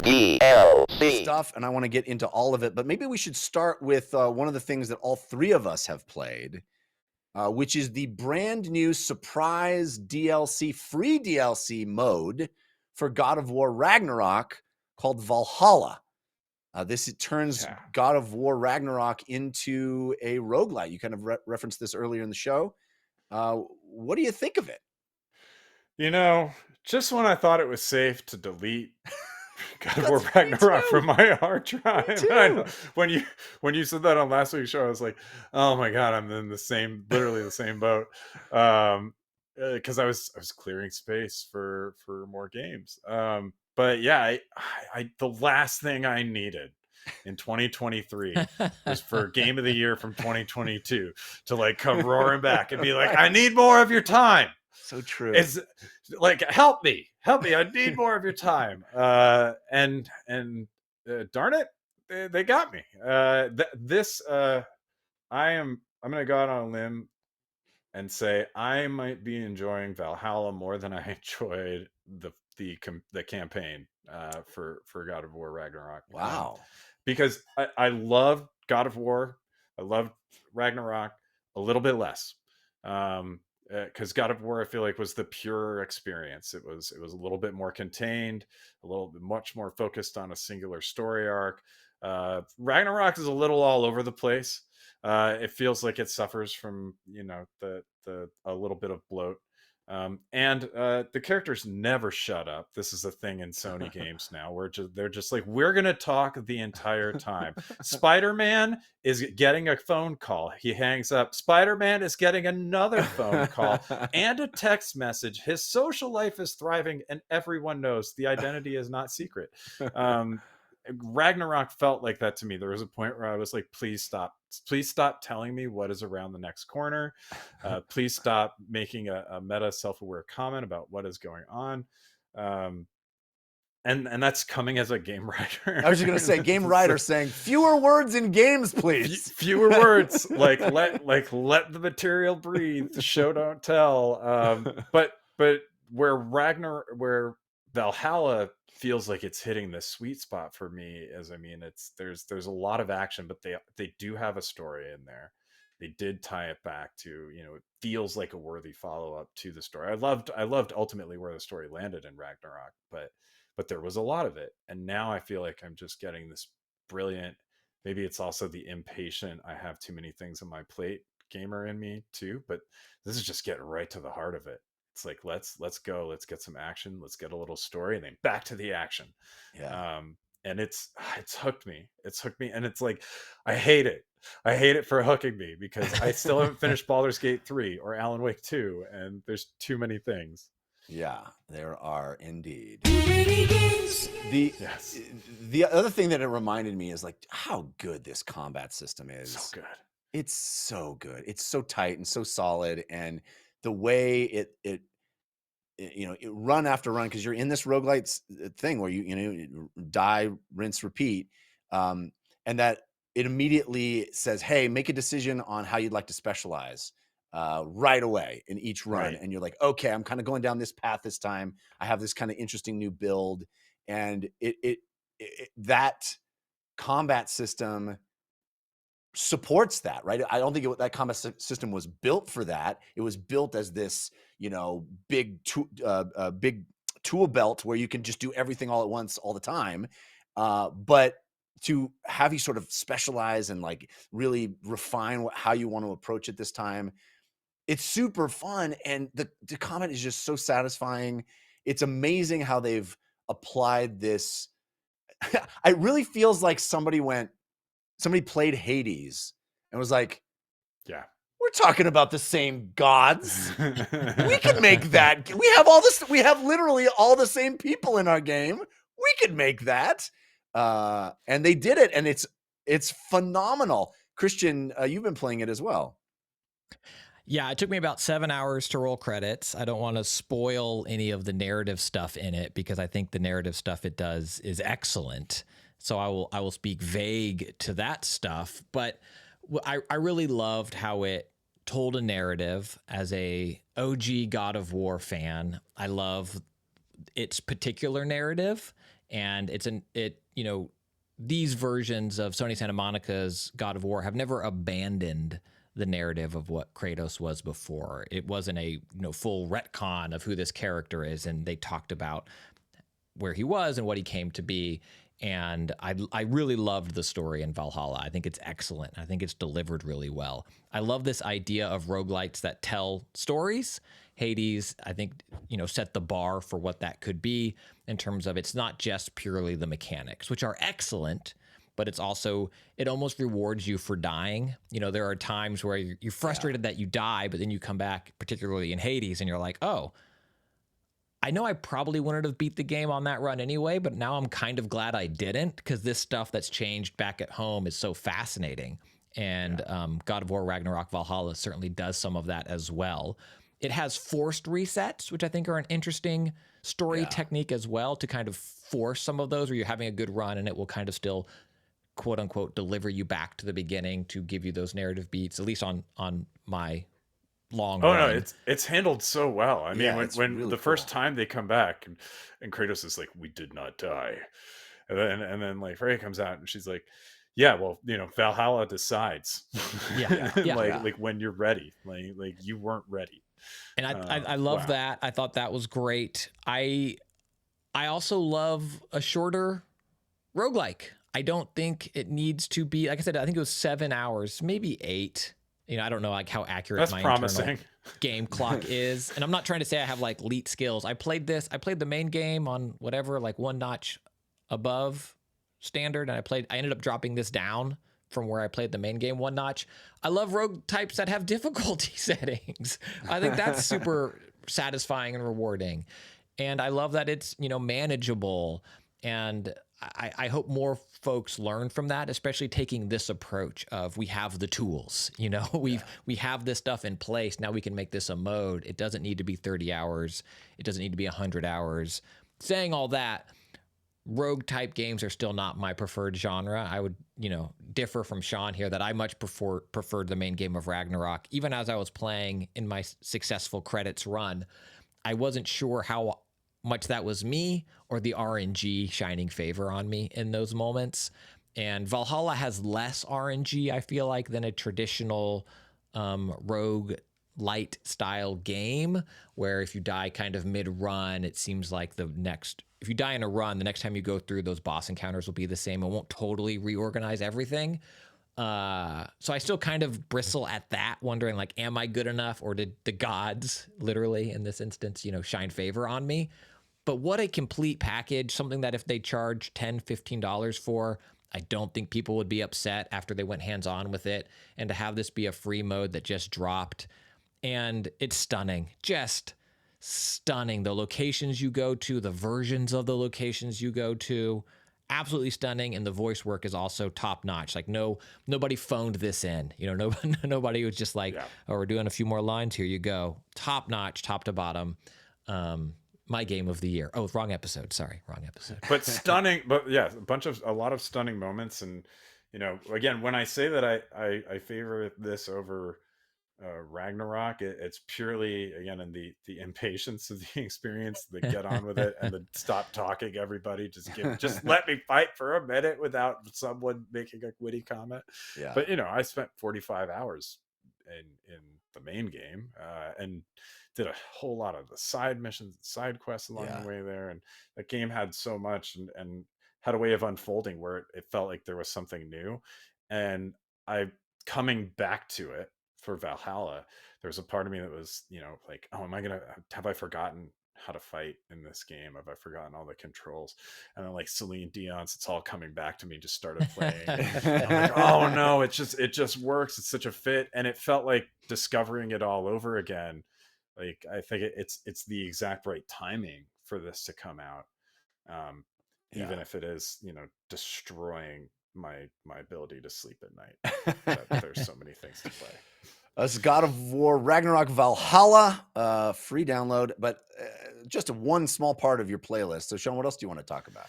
DLC stuff, and I want to get into all of it. But maybe we should start with one of the things that all three of us have played, which is the brand new surprise DLC, free DLC mode for God of War Ragnarok called Valhalla. It turns God of War Ragnarok into a roguelite. You kind of referenced this earlier in the show. What do you think of it? Just when I thought it was safe to delete God of War Ragnarok from my hard drive. I know. When you said that on last week's show, I was like, oh my God, I'm in literally the same boat. Because I was clearing space for more games. But yeah, the last thing I needed in 2023 was for Game of the Year from 2022 to like come roaring back and be like, I need more of your time. So true. It's like, help me. I need more of your time. And darn it, they got me. I'm going to go out on a limb and say I might be enjoying Valhalla more than I enjoyed the campaign for God of War Ragnarok. Wow. Because I love God of War. I love Ragnarok a little bit less. Because God of War, I feel like, was the pure experience. It was a little bit more contained, much more focused on a singular story arc. Ragnarok is a little all over the place. It feels like it suffers from a little bit of bloat. And the characters never shut up. This is a thing in Sony games now, where they're just like, we're gonna talk the entire time. Spider-Man is getting a phone call. He hangs up. Spider-Man is getting another phone call and a text message. His social life is thriving, and everyone knows the identity is not secret. Ragnarok felt like that to me. There was a point where I was like, please stop telling me what is around the next corner. Please stop making a meta self-aware comment about what is going on. And that's coming as a game writer. I was just going to say, game writer saying fewer words in games, please. Fewer words. Let the material breathe. Show don't tell. But where Valhalla feels like it's hitting the sweet spot for me, there's a lot of action, but they do have a story in there. They did tie it back to, it feels like a worthy follow-up to the story. I loved ultimately where the story landed in Ragnarok, but there was a lot of it. And now I feel like I'm just getting this brilliant, maybe it's also the impatient, I have too many things on my plate gamer in me too, but this is just getting right to the heart of it. It's like, let's go, let's get some action, let's get a little story, and then back to the action. Yeah. And it's hooked me. And it's like, I hate it for hooking me, because I still haven't finished Baldur's Gate 3 or Alan Wake 2, and there's too many things. Yeah, there are indeed. The other thing that it reminded me is like how good this combat system is. So good. It's so good. It's so tight and so solid, and the way it run after run, because you're in this roguelite thing where you die, rinse, repeat, and that it immediately says, hey, make a decision on how you'd like to specialize right away in each run. Right. And you're like, okay, I'm kind of going down this path this time. I have this kind of interesting new build, and that combat system supports that, right? I don't think that combat system was built for that. It was built as this, big tool belt where you can just do everything all at once all the time. But to have you sort of specialize and like really refine how you want to approach it this time, it's super fun. And the combat is just so satisfying. It's amazing how they've applied this. It really feels like somebody played Hades and was like, yeah, we're talking about the same gods. We can make that. We have all this. We have literally all the same people in our game. We could make that. And they did it. And it's phenomenal. Christian, you've been playing it as well. Yeah, it took me about 7 hours to roll credits. I don't want to spoil any of the narrative stuff in it, because I think the narrative stuff it does is excellent. So I will speak vague to that stuff, but I really loved how it told a narrative. As a OG God of War fan, I love its particular narrative, And these versions of Sony Santa Monica's God of War have never abandoned the narrative of what Kratos was before. It wasn't a full retcon of who this character is, and they talked about where he was and what he came to be. And I really loved the story in Valhalla. I think it's excellent. I think it's delivered really well. I love this idea of roguelites that tell stories. Hades, I think, set the bar for what that could be in terms of it's not just purely the mechanics, which are excellent, but it's also, it almost rewards you for dying. There are times where you're frustrated that you die, but then you come back, particularly in Hades, and you're like, oh, I know I probably wouldn't have beat the game on that run anyway, but now I'm kind of glad I didn't, because this stuff that's changed back at home is so fascinating. And God of War Ragnarok Valhalla certainly does some of that as well. It has forced resets, which I think are an interesting story technique as well, to kind of force some of those where you're having a good run and it will kind of still, quote unquote, deliver you back to the beginning to give you those narrative beats, at least on my long run. No, it's handled so well. I mean, when really the first time they come back and Kratos is like, "We did not die," and then like Freya comes out and she's like, "Yeah, well, Valhalla decides, like when you're ready, like you weren't ready." And I love that. I thought that was great. I also love a shorter roguelike. I don't think it needs to be, like I said, I think it was 7 hours, maybe 8. I don't know like how accurate my internal game clock is. And I'm not trying to say I have like elite skills. I played the main game on whatever, like one notch above standard. And I ended up dropping this down from where I played the main game one notch. I love rogue types that have difficulty settings. I think that's super satisfying and rewarding. And I love that it's, manageable. And I hope more folks learn from that, especially taking this approach of we have the tools, we have this stuff in place. Now we can make this a mode. It doesn't need to be 30 hours. It doesn't need to be 100 hours. Saying all that, rogue type games are still not my preferred genre. I would, differ from Shawn here that I much preferred the main game of Ragnarok. Even as I was playing in my successful credits run, I wasn't sure how much that was me or the RNG shining favor on me in those moments. And Valhalla has less RNG, I feel like, than a traditional rogue light style game, where if you die kind of mid-run, it seems like if you die in a run, the next time you go through, those boss encounters will be the same. It won't totally reorganize everything. So I still kind of bristle at that, wondering like, am I good enough, or did the gods, literally in this instance, shine favor on me? But what a complete package, something that if they charge $10, $15 for, I don't think people would be upset after they went hands-on with it. And to have this be a free mode that just dropped, and it's stunning, just stunning. The locations you go to, the versions of the locations you go to, absolutely stunning. And the voice work is also top notch. Like nobody phoned this in, nobody was just like, oh, we're doing a few more lines. Here you go. Top notch, top to bottom. My game of the year. Oh, wrong episode. Sorry, wrong episode. But stunning, but yeah, a lot of stunning moments. And, again, when I say that I favor this over Ragnarok, it's purely, again, in the impatience of the experience, the get on with it, and the stop talking, everybody. Just let me fight for a minute without someone making a witty comment. Yeah. But, I spent 45 hours in the main game, and did a whole lot of the side missions, side quests along the way there. And the game had so much and had a way of unfolding where it felt like there was something new. And coming back to it for Valhalla, there was a part of me that was, like, oh, have I forgotten how to fight in this game? Have I forgotten all the controls? And then like Celine Dion's It's All Coming Back to Me just started playing. I'm like, oh no, it just works. It's such a fit. And it felt like discovering it all over again. Like, I think it's the exact right timing for this to come out. Even if it is, destroying my ability to sleep at night. But there's so many things to play. This is God of War Ragnarok Valhalla, free download, but just one small part of your playlist. So, Shawn, what else do you want to talk about?